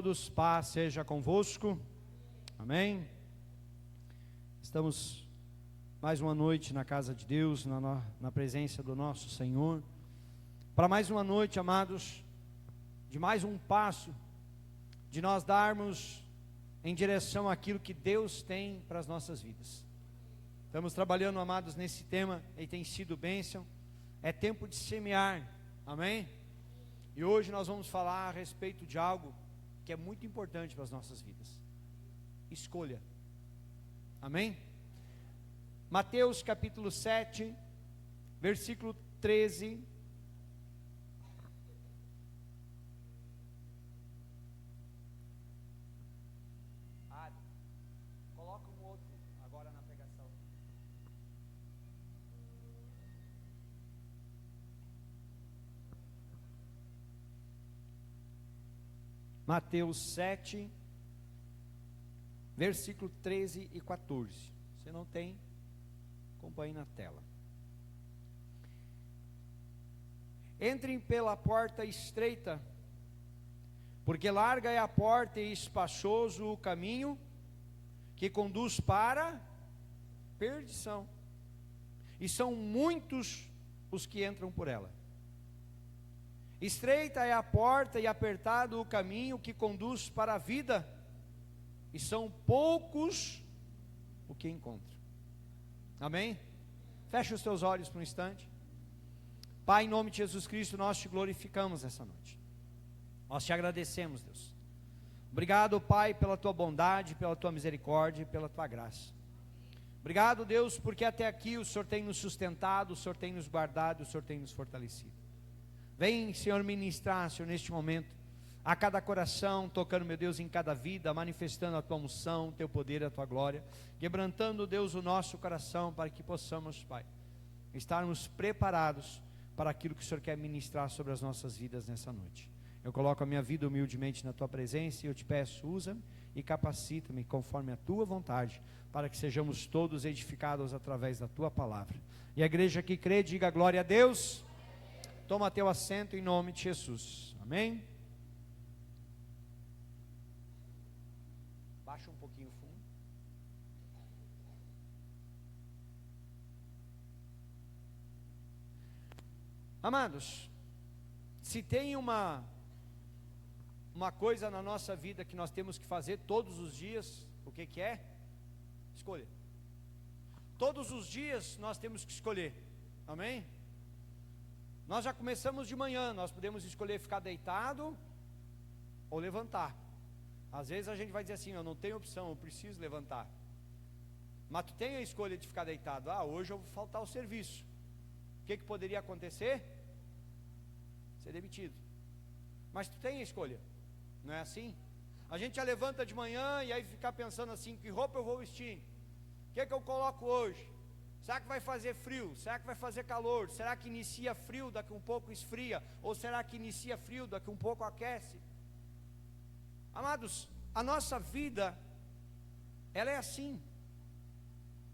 todos, paz seja convosco, amém? Estamos mais uma noite na casa de Deus, na presença do nosso Senhor, para mais uma noite, amados, de mais um passo, de nós darmos em direção àquilo que Deus tem para as nossas vidas. Estamos trabalhando, amados, nesse tema, e tem sido bênção, é tempo de semear, amém? E hoje nós vamos falar a respeito de algo que é muito importante para as nossas vidas: escolha, amém? Mateus capítulo 7, versículo 13. Coloca um outro agora na pregação. Mateus 7, versículo 13 e 14. Se não tem, acompanhe na tela. Entrem pela porta estreita, porque larga é a porta e espaçoso o caminho que conduz para perdição, e são muitos os que entram por ela. Estreita é a porta e apertado o caminho que conduz para a vida, e são poucos o que encontram. Amém? Fecha os teus olhos por um instante. Pai, em nome de Jesus Cristo, nós te glorificamos essa noite. Nós te agradecemos, Deus. Obrigado, Pai, pela tua bondade, pela tua misericórdia e pela tua graça. Obrigado, Deus, porque até aqui o Senhor tem nos sustentado, o Senhor tem nos guardado, o Senhor tem nos fortalecido. Vem, Senhor, ministrar, Senhor, neste momento, a cada coração, tocando, meu Deus, em cada vida, manifestando a tua unção, o teu poder, a tua glória, quebrantando, Deus, o nosso coração, para que possamos, Pai, estarmos preparados para aquilo que o Senhor quer ministrar sobre as nossas vidas nessa noite. Eu coloco a minha vida humildemente na tua presença e eu te peço, usa-me e capacita-me conforme a tua vontade, para que sejamos todos edificados através da tua palavra. E a igreja que crê, diga glória a Deus. Toma teu assento em nome de Jesus, amém? Baixa um pouquinho o fundo. Amados, se tem uma coisa na nossa vida que nós temos que fazer todos os dias, o que que é? Escolha. Todos os dias nós temos que escolher, amém? Nós já começamos de manhã, nós podemos escolher ficar deitado ou levantar. Às vezes a gente vai dizer assim, eu não tenho opção, eu preciso levantar. Mas tu tem a escolha de ficar deitado. Hoje eu vou faltar ao serviço. O que poderia acontecer? Ser demitido. Mas tu tem a escolha, não é assim? A gente já levanta de manhã e aí fica pensando assim, que roupa eu vou vestir? O que eu coloco hoje? Será que vai fazer frio? Será que vai fazer calor? Será que inicia frio, daqui um pouco esfria? Ou será que inicia frio, daqui um pouco aquece? Amados, a nossa vida, ela é assim.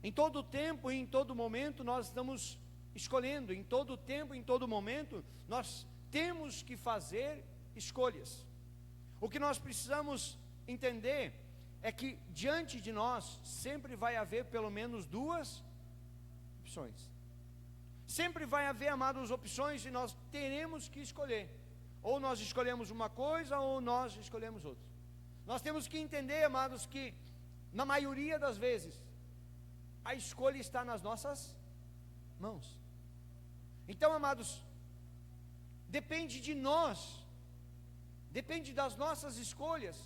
Em todo tempo e em todo momento nós estamos escolhendo. Em todo tempo e em todo momento nós temos que fazer escolhas. O que nós precisamos entender é que diante de nós sempre vai haver pelo menos duas opções. Sempre vai haver, amados, opções e nós teremos que escolher. Ou nós escolhemos uma coisa ou nós escolhemos outra. Nós temos que entender, amados, que na maioria das vezes a escolha está nas nossas mãos. Então, amados, depende de nós, depende das nossas escolhas,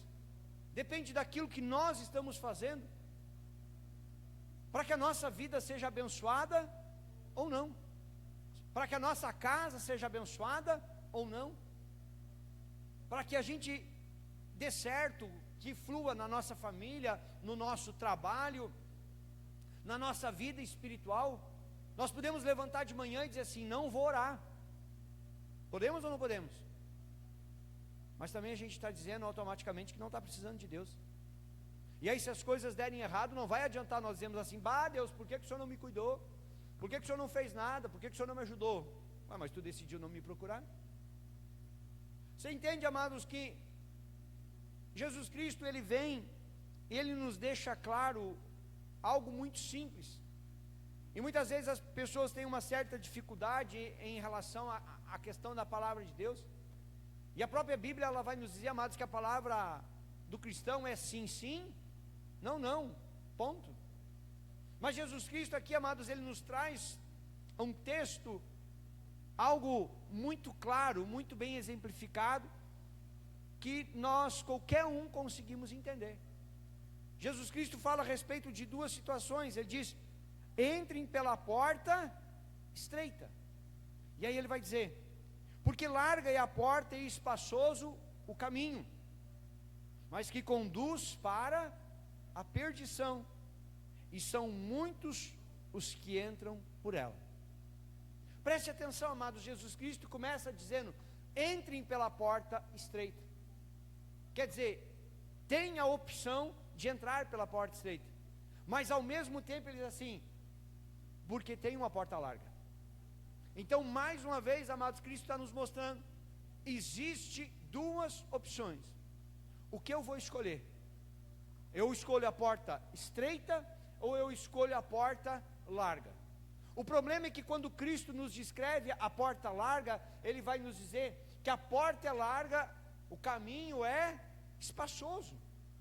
depende daquilo que nós estamos fazendo, para que a nossa vida seja abençoada ou não, para que a nossa casa seja abençoada ou não, para que a gente dê certo, que flua na nossa família, no nosso trabalho, na nossa vida espiritual. Nós podemos levantar de manhã e dizer assim, não vou orar. Podemos ou não podemos? Mas também a gente está dizendo automaticamente que não está precisando de Deus. E aí se as coisas derem errado, não vai adiantar nós dizermos assim, Deus, por que o Senhor não me cuidou? Por que o Senhor não fez nada? Por que o Senhor não me ajudou? Mas tu decidiu não me procurar? Você entende, amados, que Jesus Cristo, ele vem, ele nos deixa claro algo muito simples. E muitas vezes as pessoas têm uma certa dificuldade em relação à questão da palavra de Deus. E a própria Bíblia, ela vai nos dizer, amados, que a palavra do cristão é sim, sim, não, não, ponto. Mas Jesus Cristo aqui, amados, ele nos traz um texto, algo muito claro, muito bem exemplificado, que nós, qualquer um, conseguimos entender. Jesus Cristo fala a respeito de duas situações. Ele diz: entrem pela porta estreita. E aí ele vai dizer: porque larga é a porta e espaçoso o caminho, mas que conduz para a perdição, e são muitos os que entram por ela. Preste atenção, amados. Jesus Cristo começa dizendo: entrem pela porta estreita. Quer dizer, tem a opção de entrar pela porta estreita, mas ao mesmo tempo ele diz assim: porque tem uma porta larga. Então, mais uma vez, amados, Cristo está nos mostrando: existe duas opções. O que eu vou escolher? Eu escolho a porta estreita ou eu escolho a porta larga? O problema é que quando Cristo nos descreve a porta larga, ele vai nos dizer que a porta é larga, o caminho é espaçoso.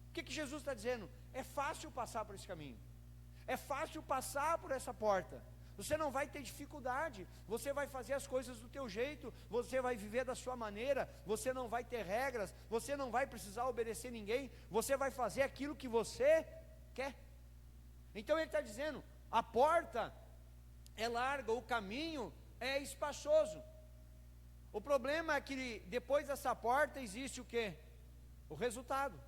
O que Jesus está dizendo? É fácil passar por esse caminho, é fácil passar por essa porta. Você não vai ter dificuldade, você vai fazer as coisas do teu jeito, você vai viver da sua maneira, você não vai ter regras, você não vai precisar obedecer ninguém, você vai fazer aquilo que você quer. Então ele está dizendo: a porta é larga, o caminho é espaçoso. O problema é que depois dessa porta existe o quê? O resultado.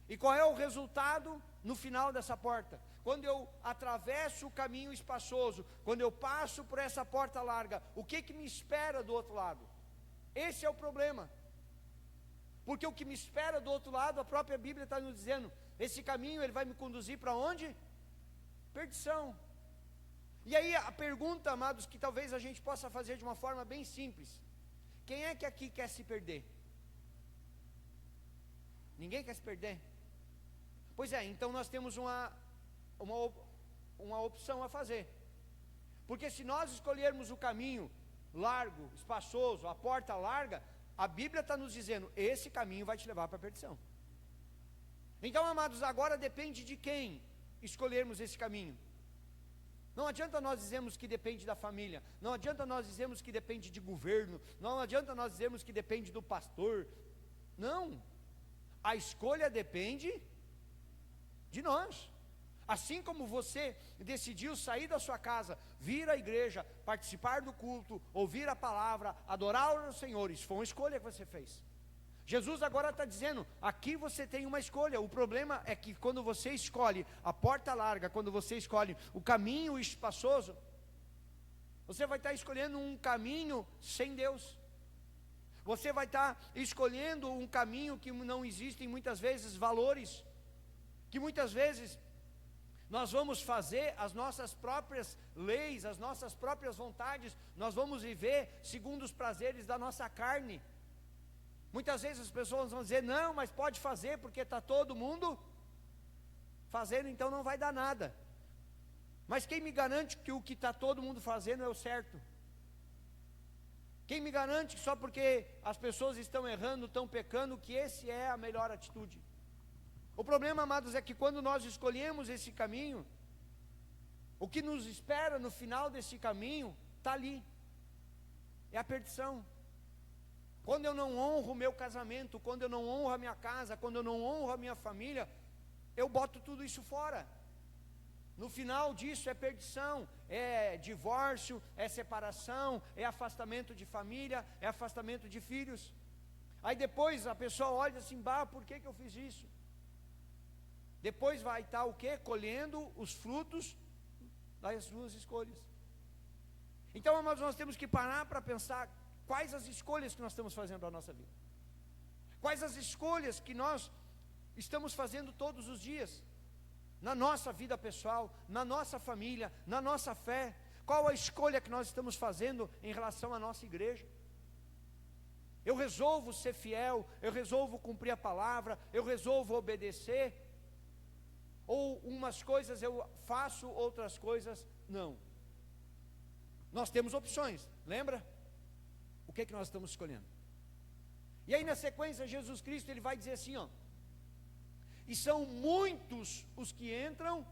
E qual é o resultado no final dessa porta? Quando eu atravesso o caminho espaçoso, quando eu passo por essa porta larga, o que me espera do outro lado? Esse é o problema. Porque o que me espera do outro lado, a própria Bíblia está nos dizendo: esse caminho, ele vai me conduzir para onde? Perdição. E aí a pergunta, amados, que talvez a gente possa fazer de uma forma bem simples: quem é que aqui quer se perder? Ninguém quer se perder? Pois é, então nós temos uma opção a fazer. Porque se nós escolhermos o caminho largo, espaçoso, a porta larga, a Bíblia está nos dizendo: esse caminho vai te levar para a perdição. Então, amados, agora depende de quem escolhermos esse caminho. Não adianta nós dizermos que depende da família, não adianta nós dizermos que depende de governo, não adianta nós dizermos que depende do pastor. Não, a escolha depende de nós. Assim como você decidiu sair da sua casa, vir à igreja, participar do culto, ouvir a palavra, adorar o Senhor, isso foi uma escolha que você fez. Jesus agora está dizendo: aqui você tem uma escolha. O problema é que quando você escolhe a porta larga, quando você escolhe o caminho espaçoso, você vai estar escolhendo um caminho sem Deus. Você vai estar escolhendo um caminho que não existem muitas vezes valores, que muitas vezes nós vamos fazer as nossas próprias leis, as nossas próprias vontades, nós vamos viver segundo os prazeres da nossa carne. Muitas vezes as pessoas vão dizer: não, mas pode fazer porque está todo mundo fazendo, então não vai dar nada. Mas quem me garante que o que está todo mundo fazendo é o certo? Quem me garante que só porque as pessoas estão errando, estão pecando, que esse é a melhor atitude? O problema, amados, é que quando nós escolhemos esse caminho, o que nos espera no final desse caminho está ali, é a perdição. Quando eu não honro o meu casamento, quando eu não honro a minha casa, quando eu não honro a minha família, eu boto tudo isso fora. No final disso é perdição, é divórcio, é separação, é afastamento de família, é afastamento de filhos. Aí depois a pessoa olha assim: bah, por que eu fiz isso? Depois vai estar o quê? Colhendo os frutos das suas escolhas. Então, amados, nós temos que parar para pensar quais as escolhas que nós estamos fazendo para a nossa vida. Quais as escolhas que nós estamos fazendo todos os dias, na nossa vida pessoal, na nossa família, na nossa fé. Qual a escolha que nós estamos fazendo em relação à nossa igreja? eu resolvo ser fiel, eu resolvo cumprir a palavra, eu resolvo obedecer, ou umas coisas eu faço, outras coisas não. Nós temos opções, lembra? O que é que nós estamos escolhendo? E aí na sequência Jesus Cristo ele vai dizer assim, ó, e são muitos os que entram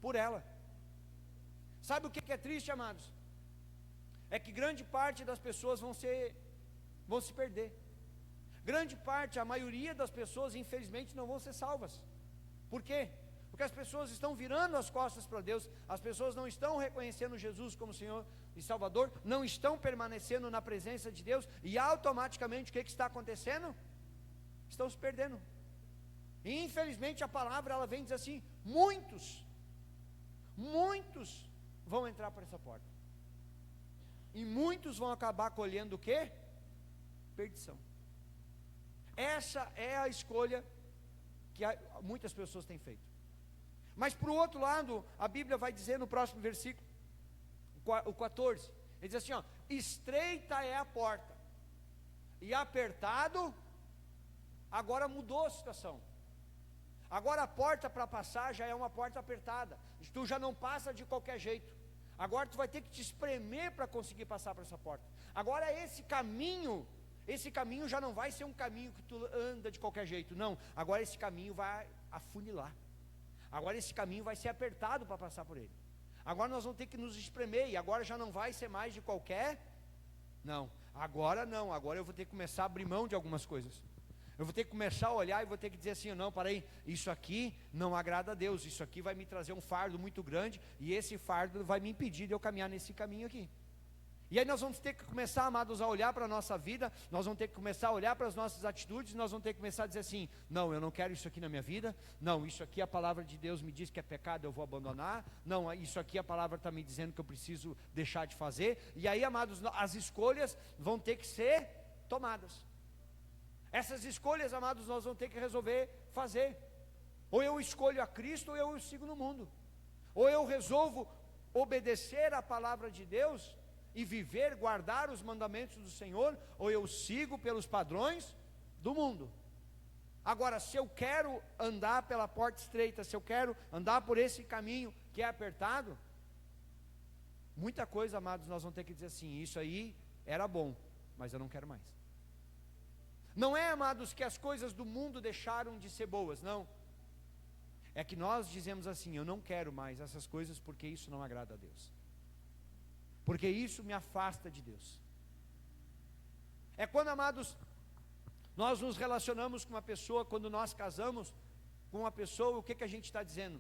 por ela. Sabe o que é triste, amados? É que grande parte das pessoas vão se perder. Grande parte, a maioria das pessoas, infelizmente, não vão ser salvas. Por quê? Porque as pessoas estão virando as costas para Deus, as pessoas não estão reconhecendo Jesus como Senhor e Salvador, não estão permanecendo na presença de Deus, e automaticamente o que está acontecendo? Estão se perdendo. E infelizmente a palavra ela vem dizer assim, muitos vão entrar por essa porta. E muitos vão acabar colhendo o quê? Perdição. Essa é a escolha que muitas pessoas têm feito. Mas por outro lado, a Bíblia vai dizer no próximo versículo, o 14, ele diz assim, ó, estreita é a porta, e apertado, agora mudou a situação. Agora a porta para passar já é uma porta apertada, tu já não passa de qualquer jeito. Agora tu vai ter que te espremer para conseguir passar por essa porta. Agora esse caminho já não vai ser um caminho que tu anda de qualquer jeito, não. Agora esse caminho vai afunilar. Agora esse caminho vai ser apertado para passar por ele. Agora nós vamos ter que nos espremer, e agora já não vai ser mais de qualquer, não. Agora eu vou ter que começar a abrir mão de algumas coisas. Eu vou ter que começar a olhar e vou ter que dizer assim, não, peraí, isso aqui não agrada a Deus, isso aqui vai me trazer um fardo muito grande, e esse fardo vai me impedir de eu caminhar nesse caminho aqui. E aí nós vamos ter que começar, amados, a olhar para a nossa vida, nós vamos ter que começar a olhar para as nossas atitudes, nós vamos ter que começar a dizer assim, não, eu não quero isso aqui na minha vida, não, isso aqui a palavra de Deus me diz que é pecado, eu vou abandonar, não, isso aqui a palavra está me dizendo que eu preciso deixar de fazer, e aí, amados, as escolhas vão ter que ser tomadas. Essas escolhas, amados, nós vamos ter que resolver fazer. Ou eu escolho a Cristo, ou eu sigo no mundo. Ou eu resolvo obedecer a palavra de Deus e viver, guardar os mandamentos do Senhor, ou eu sigo pelos padrões do mundo. Agora, se eu quero andar pela porta estreita, se eu quero andar por esse caminho que é apertado, muita coisa, amados, nós vamos ter que dizer assim, isso aí era bom, mas eu não quero mais. Não é, amados, que as coisas do mundo deixaram de ser boas, não. É que nós dizemos assim, eu não quero mais essas coisas porque isso não agrada a Deus. Porque isso me afasta de Deus. É quando, amados, nós nos relacionamos com uma pessoa, quando nós casamos com uma pessoa, o que a gente está dizendo?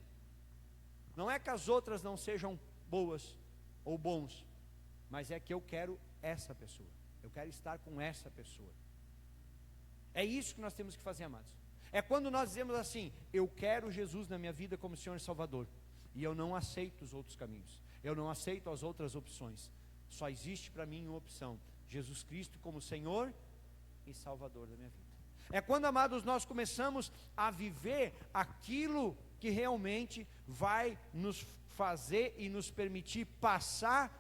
Não é que as outras não sejam boas ou bons, mas é que eu quero essa pessoa, eu quero estar com essa pessoa. É isso que nós temos que fazer, amados. É quando nós dizemos assim, eu quero Jesus na minha vida como Senhor e Salvador, e eu não aceito os outros caminhos, eu não aceito as outras opções, só existe para mim uma opção, Jesus Cristo como Senhor e Salvador da minha vida. É quando, amados, nós começamos a viver aquilo que realmente vai nos fazer e nos permitir passar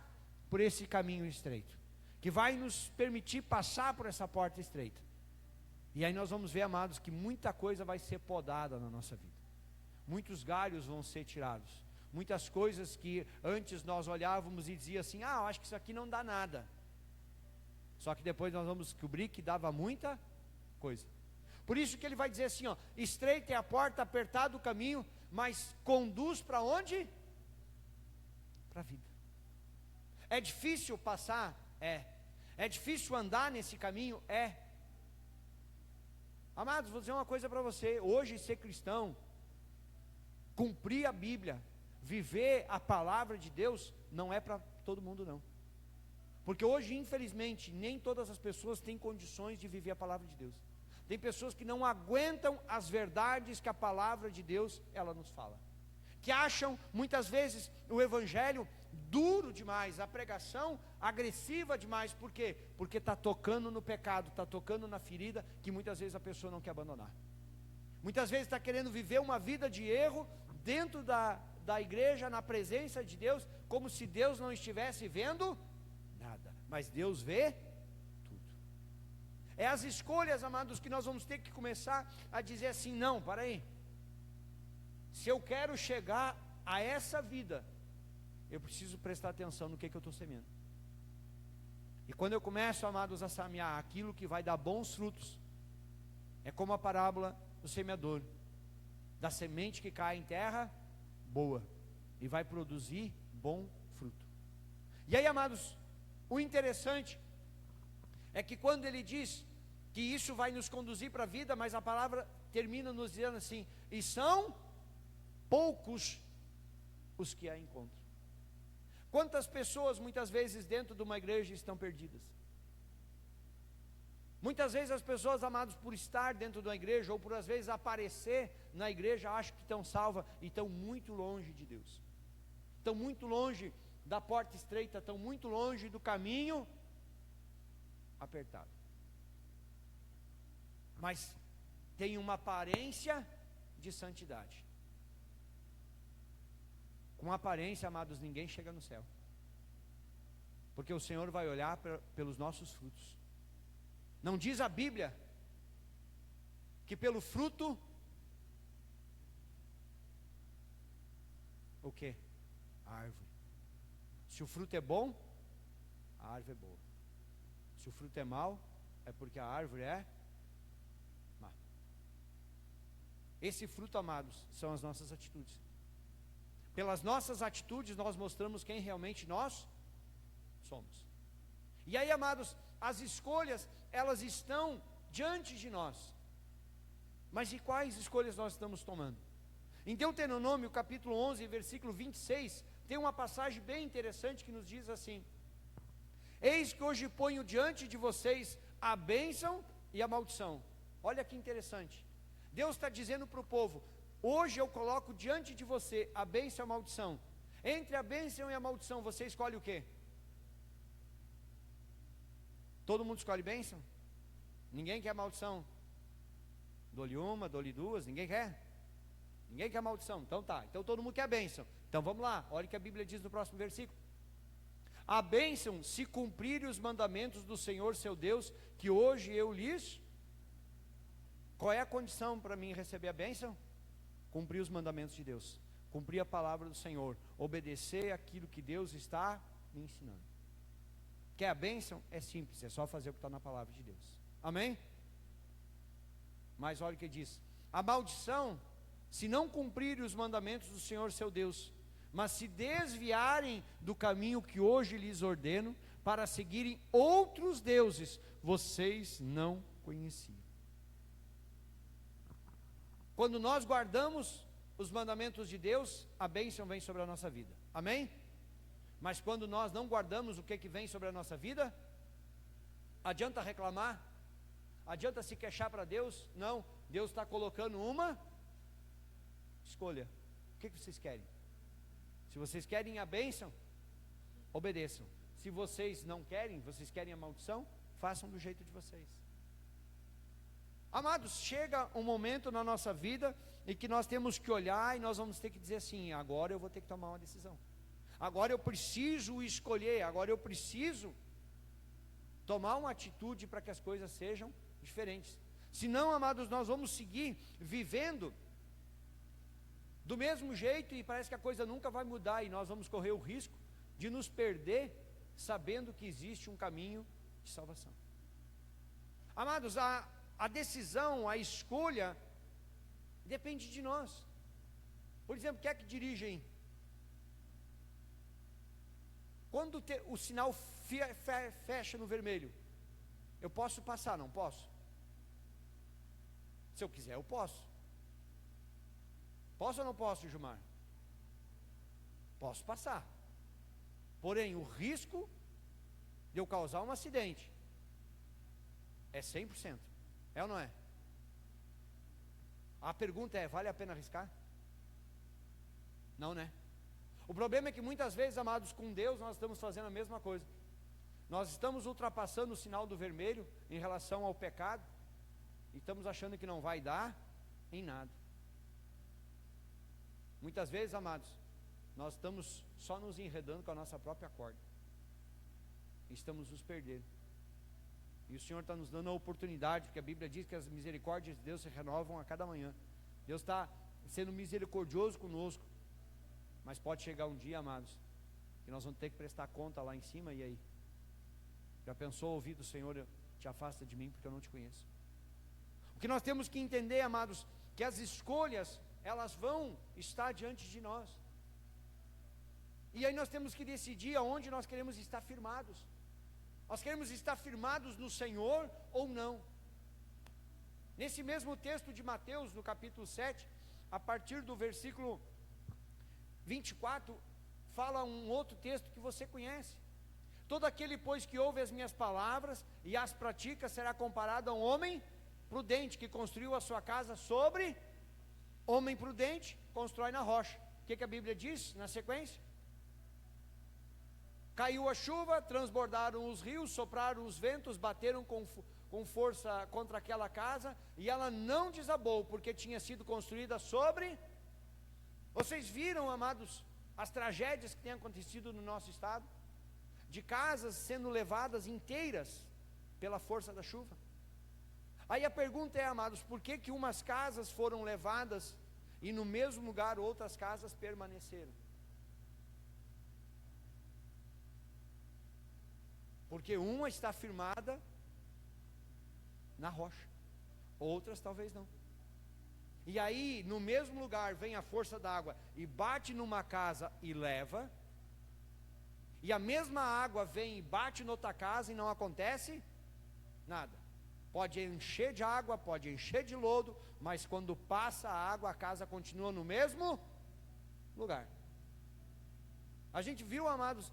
por esse caminho estreito, que vai nos permitir passar por essa porta estreita. E aí nós vamos ver, amados, que muita coisa vai ser podada na nossa vida. Muitos galhos vão ser tirados. Muitas coisas que antes nós olhávamos e dizia assim, eu acho que isso aqui não dá nada. Só que depois nós vamos descobrir que dava muita coisa. Por isso que ele vai dizer assim, estreita é a porta, apertado o caminho, mas conduz para onde? Para a vida. É difícil passar? É difícil andar nesse caminho? Amados, vou dizer uma coisa para você, hoje ser cristão, cumprir a Bíblia, viver a palavra de Deus, não é para todo mundo não. Porque hoje, infelizmente, nem todas as pessoas têm condições de viver a palavra de Deus. Tem pessoas que não aguentam as verdades que a palavra de Deus, ela nos fala. Que acham, muitas vezes, o evangelho duro demais, a pregação agressiva demais. Por quê? Porque está tocando no pecado, está tocando na ferida, que muitas vezes a pessoa não quer abandonar. Muitas vezes está querendo viver uma vida de erro, dentro da igreja, na presença de Deus, como se Deus não estivesse vendo nada. Mas Deus vê tudo. É as escolhas, amados, que nós vamos ter que começar a dizer assim: não, para aí. Se eu quero chegar a essa vida, eu preciso prestar atenção no que eu estou semeando. E quando eu começo, amados, a semear aquilo que vai dar bons frutos, é como a parábola do semeador, da semente que cai em terra boa, e vai produzir bom fruto. E aí, amados, o interessante é que quando ele diz que isso vai nos conduzir para a vida, mas a palavra termina nos dizendo assim: e são poucos os que a encontram. Quantas pessoas muitas vezes dentro de uma igreja estão perdidas? Muitas vezes as pessoas, amados, por estar dentro de uma igreja, ou por às vezes aparecer na igreja, acham que estão salvas e estão muito longe de Deus, estão muito longe da porta estreita, estão muito longe do caminho apertado, mas tem uma aparência de santidade. Com aparência, amados, ninguém chega no céu, porque o Senhor vai olhar pelos nossos frutos. Não diz a Bíblia que pelo fruto, o que? A árvore. Se o fruto é bom, a árvore é boa. Se o fruto é mau, é porque a árvore é má. Esse fruto, amados, são as nossas atitudes. Pelas nossas atitudes nós mostramos quem realmente nós somos. E aí, amados, as escolhas, elas estão diante de nós. Mas e quais escolhas nós estamos tomando? Em Deuteronômio capítulo 11, versículo 26, tem uma passagem bem interessante que nos diz assim: eis que hoje ponho diante de vocês a bênção e a maldição. Olha que interessante. Deus está dizendo para o povo: hoje eu coloco diante de você a bênção e a maldição. Entre a bênção e a maldição, você escolhe o quê? Todo mundo escolhe bênção? Ninguém quer maldição? Dou-lhe uma, dou-lhe duas, ninguém quer? Ninguém quer maldição, então tá, então todo mundo quer bênção. Então vamos lá, olha o que a Bíblia diz no próximo versículo: a bênção se cumprirem os mandamentos do Senhor seu Deus, que hoje eu lhes... Qual é a condição para mim receber a bênção? Cumprir os mandamentos de Deus, cumprir a palavra do Senhor, obedecer aquilo que Deus está me ensinando. Quer a bênção? É simples, é só fazer o que está na palavra de Deus. Amém? Mas olha o que diz: a maldição, se não cumprirem os mandamentos do Senhor seu Deus, mas se desviarem do caminho que hoje lhes ordeno, para seguirem outros deuses, vocês não conheciam. Quando nós guardamos os mandamentos de Deus, a bênção vem sobre a nossa vida. Amém? Mas quando nós não guardamos, o que vem sobre a nossa vida? Adianta reclamar? Adianta se queixar para Deus? Não, Deus está colocando uma escolha. O que vocês querem? Se vocês querem a bênção, obedeçam. Se vocês não querem, vocês querem a maldição, façam do jeito de vocês. Amados, chega um momento na nossa vida em que nós temos que olhar e nós vamos ter que dizer assim: agora eu vou ter que tomar uma decisão. Agora eu preciso escolher, agora eu preciso tomar uma atitude para que as coisas sejam diferentes. Senão, amados, nós vamos seguir vivendo do mesmo jeito e parece que a coisa nunca vai mudar, e nós vamos correr o risco de nos perder sabendo que existe um caminho de salvação. Amados, a decisão, a escolha depende de nós. Por exemplo, quem é que dirige aí? Quando o sinal fecha no vermelho, eu posso passar? Não posso? Se eu quiser, eu posso. Posso ou não posso, Gilmar? Posso passar. Porém, o risco de eu causar um acidente é 100%. É ou não é? A pergunta é: vale a pena arriscar? Não, né? O problema é que muitas vezes, amados, com Deus nós estamos fazendo a mesma coisa. Nós estamos ultrapassando o sinal do vermelho em relação ao pecado, e estamos achando que não vai dar em nada. Muitas vezes, amados, nós estamos só nos enredando com a nossa própria corda, estamos nos perdendo, E o Senhor está nos dando a oportunidade, porque a Bíblia diz que as misericórdias de Deus se renovam a cada manhã. Deus está sendo misericordioso conosco. Mas pode chegar um dia, amados, que nós vamos ter que prestar conta lá em cima, e aí? Já pensou ouvir do Senhor, te afasta de mim porque eu não te conheço? O que nós temos que entender, amados, que as escolhas, elas vão estar diante de nós. E aí nós temos que decidir aonde nós queremos estar firmados. Nós queremos estar firmados no Senhor ou não? Nesse mesmo texto de Mateus, no capítulo 7, a partir do versículo 24, fala um outro texto que você conhece. Todo aquele, pois, que ouve as minhas palavras e as pratica, será comparado a um homem prudente, que construiu a sua casa sobre... Homem prudente constrói na rocha. O que a Bíblia diz na sequência? Caiu a chuva, transbordaram os rios, sopraram os ventos, bateram com força contra aquela casa, e ela não desabou, porque tinha sido construída sobre... Vocês viram, amados, as tragédias que têm acontecido no nosso estado? De casas sendo levadas inteiras pela força da chuva. Aí a pergunta é, amados, por que umas casas foram levadas e no mesmo lugar outras casas permaneceram? Porque uma está firmada na rocha, outras talvez não. E aí, no mesmo lugar, vem a força da água e bate numa casa e leva, e a mesma água vem e bate noutra casa e não acontece nada. Pode encher de água, pode encher de lodo, mas quando passa a água, a casa continua no mesmo lugar. A gente viu, amados,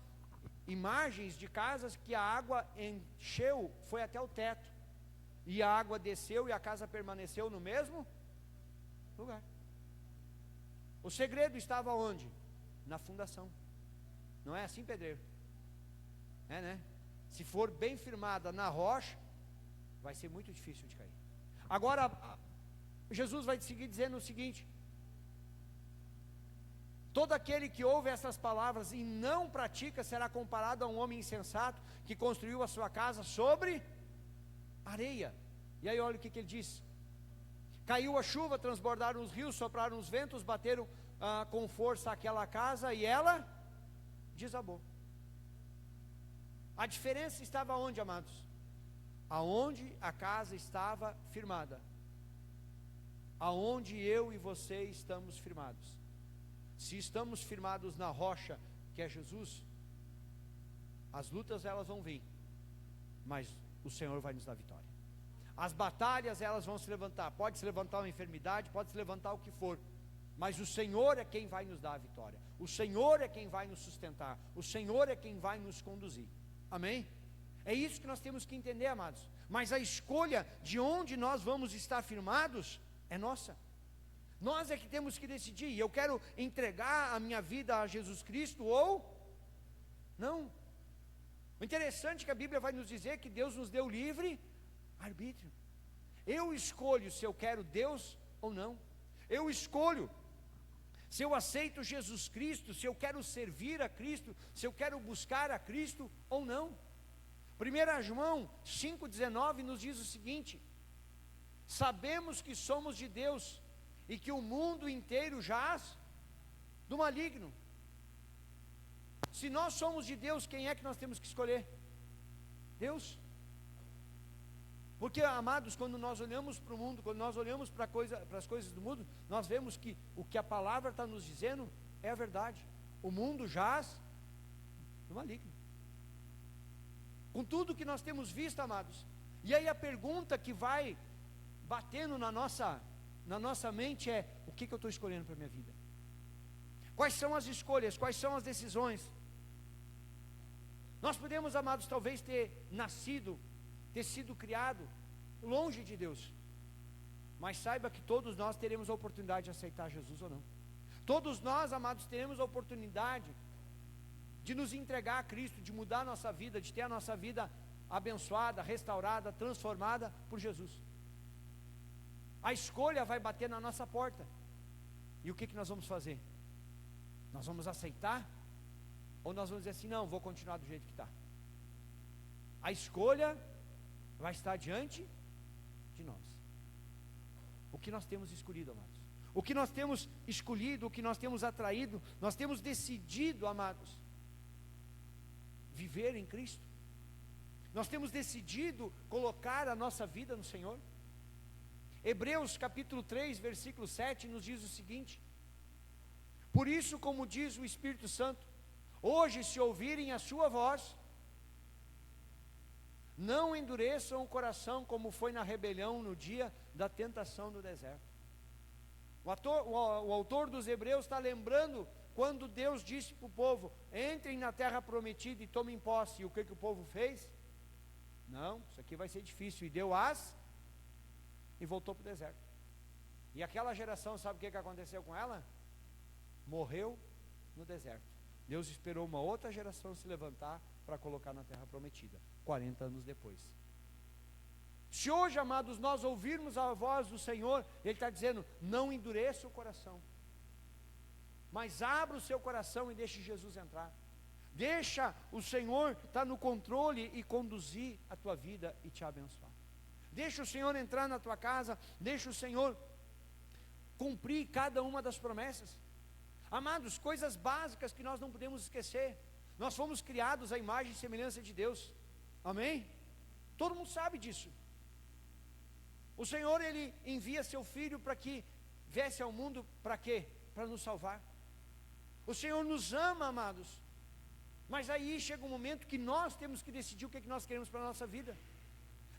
imagens de casas que a água encheu, foi até o teto, e a água desceu e a casa permaneceu no mesmo lugar. O segredo estava onde? Na fundação. Não é assim, pedreiro? É, né? Se for bem firmada na rocha, vai ser muito difícil de cair. Agora, Jesus vai seguir dizendo o seguinte: todo aquele que ouve essas palavras e não pratica será comparado a um homem insensato que construiu a sua casa sobre areia. E aí olha o que ele diz: caiu a chuva, transbordaram os rios, sopraram os ventos, bateram com força aquela casa e ela desabou. A diferença estava onde, amados? Aonde a casa estava firmada, aonde eu e você estamos firmados. Se estamos firmados na rocha, que é Jesus, as lutas elas vão vir, mas o Senhor vai nos dar vitória. As batalhas elas vão se levantar, pode se levantar uma enfermidade, pode se levantar o que for, mas o Senhor é quem vai nos dar a vitória. O Senhor é quem vai nos sustentar, o Senhor é quem vai nos conduzir. Amém? É isso que nós temos que entender, amados. Mas a escolha de onde nós vamos estar firmados é nossa. Nós é que temos que decidir: eu quero entregar a minha vida a Jesus Cristo ou não. O interessante é que a Bíblia vai nos dizer que Deus nos deu livre arbítrio. Eu escolho se eu quero Deus ou não. Eu escolho se eu aceito Jesus Cristo, se eu quero servir a Cristo, se eu quero buscar a Cristo ou não. 1 João 5,19 nos diz o seguinte: sabemos que somos de Deus e que o mundo inteiro jaz do maligno. Se nós somos de Deus, quem é que nós temos que escolher? Deus. Porque, amados, quando nós olhamos para o mundo, quando nós olhamos para as coisas do mundo, nós vemos que o que a palavra está nos dizendo é a verdade. O mundo jaz do maligno. Com tudo que nós temos visto, amados. E aí a pergunta que vai batendo na nossa mente é: o que eu estou escolhendo para a minha vida? Quais são as escolhas? Quais são as decisões? Nós podemos, amados, talvez ter sido criado longe de Deus, mas saiba que todos nós teremos a oportunidade de aceitar Jesus ou não. Todos nós, amados, teremos a oportunidade de nos entregar a Cristo, de mudar a nossa vida, de ter a nossa vida abençoada, restaurada, transformada por Jesus. A escolha vai bater na nossa porta. E o que nós vamos fazer? Nós vamos aceitar? Ou nós vamos dizer assim: não, vou continuar do jeito que está? A escolha vai estar diante de nós. O que nós temos escolhido, amados? O que nós temos escolhido, o que nós temos atraído, nós temos decidido, amados, viver em Cristo. Nós temos decidido colocar a nossa vida no Senhor. Hebreus capítulo 3, versículo 7 nos diz o seguinte: por isso, como diz o Espírito Santo, hoje, se ouvirem a sua voz, não endureçam o coração como foi na rebelião no dia da tentação do deserto. O autor dos Hebreus está lembrando quando Deus disse para o povo: entrem na terra prometida e tomem posse. E o que o povo fez? Não, isso aqui vai ser difícil. E deu e voltou para o deserto. E aquela geração, sabe o que aconteceu com ela? Morreu no deserto. Deus esperou uma outra geração se levantar para colocar na terra prometida, 40 anos depois. Se hoje, amados, nós ouvirmos a voz do Senhor, Ele está dizendo: não endureça o coração, mas abra o seu coração e deixe Jesus entrar. Deixa o Senhor estar no controle e conduzir a tua vida e te abençoar. Deixa o Senhor entrar na tua casa, deixa o Senhor cumprir cada uma das promessas. Amados, coisas básicas que nós não podemos esquecer: nós fomos criados à imagem e semelhança de Deus, amém? Todo mundo sabe disso. O Senhor, Ele envia seu Filho para que viesse ao mundo, para quê? Para nos salvar. O Senhor nos ama, amados, mas aí chega um momento que nós temos que decidir o que nós queremos para a nossa vida.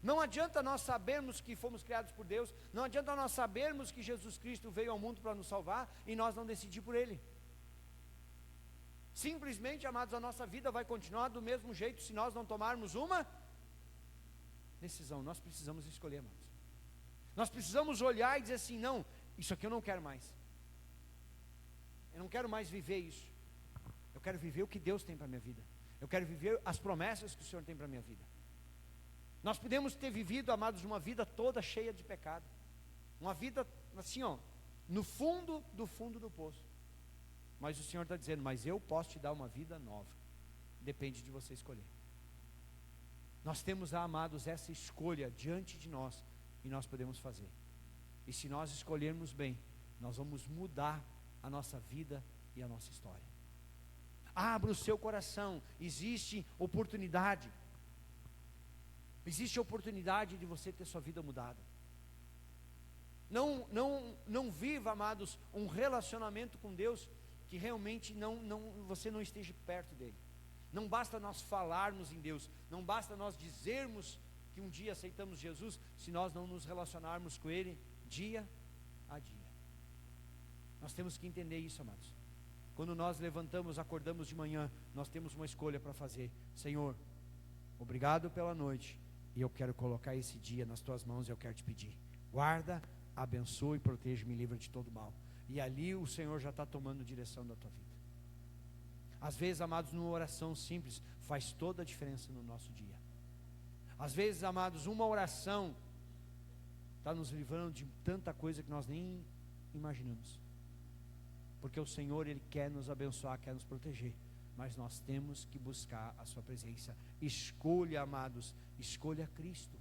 Não adianta nós sabermos que fomos criados por Deus, não adianta nós sabermos que Jesus Cristo veio ao mundo para nos salvar e nós não decidir por Ele. Simplesmente, amados, a nossa vida vai continuar do mesmo jeito se nós não tomarmos uma decisão. Nós precisamos escolher, amados. Nós precisamos olhar e dizer assim: não, isso aqui eu não quero mais. Eu não quero mais viver isso. Eu quero viver o que Deus tem para a minha vida. Eu quero viver as promessas que o Senhor tem para a minha vida. Nós podemos ter vivido, amados, uma vida toda cheia de pecado, uma vida assim, no fundo do poço. Mas o Senhor está dizendo: mas eu posso te dar uma vida nova. Depende de você escolher. Nós temos, amados, essa escolha diante de nós, e nós podemos fazer. E se nós escolhermos bem, nós vamos mudar a nossa vida e a nossa história. Abra o seu coração. Existe oportunidade. Existe oportunidade de você ter sua vida mudada. Não viva, amados, um relacionamento com Deus que realmente você não esteja perto dele. Não basta nós falarmos em Deus, não basta nós dizermos que um dia aceitamos Jesus, se nós não nos relacionarmos com Ele dia a dia. Nós temos que entender isso, amados. Quando nós levantamos, acordamos de manhã, nós temos uma escolha para fazer. Senhor, obrigado pela noite, e eu quero colocar esse dia nas tuas mãos, e eu quero te pedir: guarda, abençoe, proteja, me livra de todo mal. E ali o Senhor já está tomando direção da tua vida. Às vezes, amados, numa oração simples faz toda a diferença no nosso dia. Às vezes, amados, uma oração está nos livrando de tanta coisa que nós nem imaginamos. Porque o Senhor, Ele quer nos abençoar, quer nos proteger, mas nós temos que buscar a sua presença. Escolha, amados, escolha Cristo.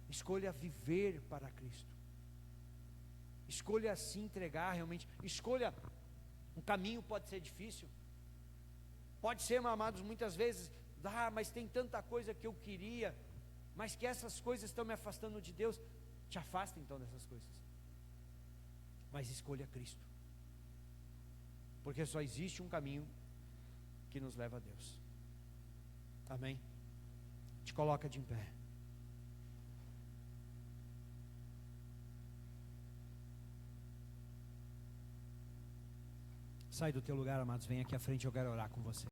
Escolha viver para Cristo. Escolha se entregar realmente. Escolha, um caminho pode ser difícil. Pode ser, amados, muitas vezes, mas tem tanta coisa que eu queria, mas que essas coisas estão me afastando de Deus. Te afasta então dessas coisas. Mas escolha Cristo. Porque só existe um caminho que nos leva a Deus. Amém? Te coloca de pé. Sai do teu lugar, amados, vem aqui à frente, eu quero orar com você.